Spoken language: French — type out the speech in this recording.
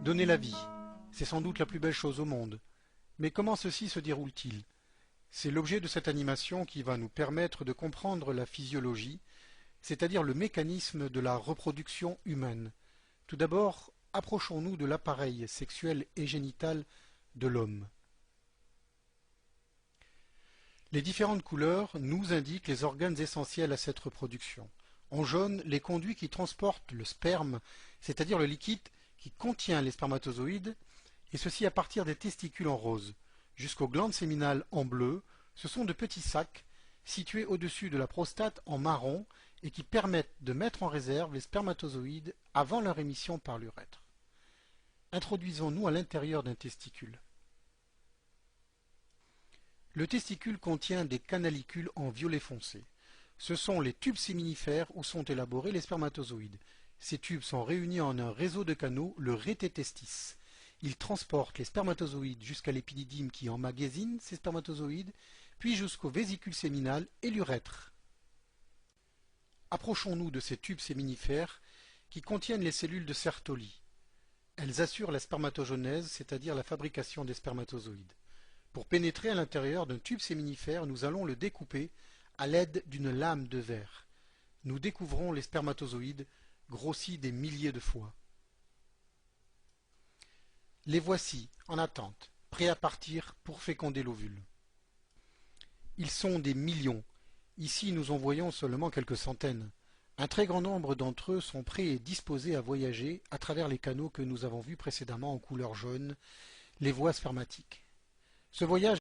Donner la vie, c'est sans doute la plus belle chose au monde. Mais comment ceci se déroule-t-il? C'est l'objet de cette animation qui va nous permettre de comprendre la physiologie, c'est-à-dire le mécanisme de la reproduction humaine. Tout d'abord, approchons-nous de l'appareil sexuel et génital de l'homme. Les différentes couleurs nous indiquent les organes essentiels à cette reproduction. En jaune, les conduits qui transportent le sperme, c'est-à-dire le liquide qui contient les spermatozoïdes, et ceci à partir des testicules en rose, jusqu'aux glandes séminales en bleu. Ce sont de petits sacs situés au-dessus de la prostate en marron et qui permettent de mettre en réserve les spermatozoïdes avant leur émission par l'urètre. Introduisons-nous à l'intérieur d'un testicule. Le testicule contient des canalicules en violet foncé. Ce sont les tubes séminifères où sont élaborés les spermatozoïdes. Ces tubes sont réunis en un réseau de canaux, le rététestis. Ils transportent les spermatozoïdes jusqu'à l'épididyme qui emmagasine ces spermatozoïdes, puis jusqu'aux vésicules séminales et l'urètre. Approchons-nous de ces tubes séminifères qui contiennent les cellules de Sertoli. Elles assurent la spermatogenèse, c'est-à-dire la fabrication des spermatozoïdes. Pour pénétrer à l'intérieur d'un tube séminifère, nous allons le découper à l'aide d'une lame de verre. Nous découvrons les spermatozoïdes grossis des milliers de fois. Les voici, en attente, prêts à partir pour féconder l'ovule. Ils sont des millions. Ici, nous en voyons seulement quelques centaines. Un très grand nombre d'entre eux sont prêts et disposés à voyager à travers les canaux que nous avons vus précédemment en couleur jaune, les voies spermatiques. Ce voyage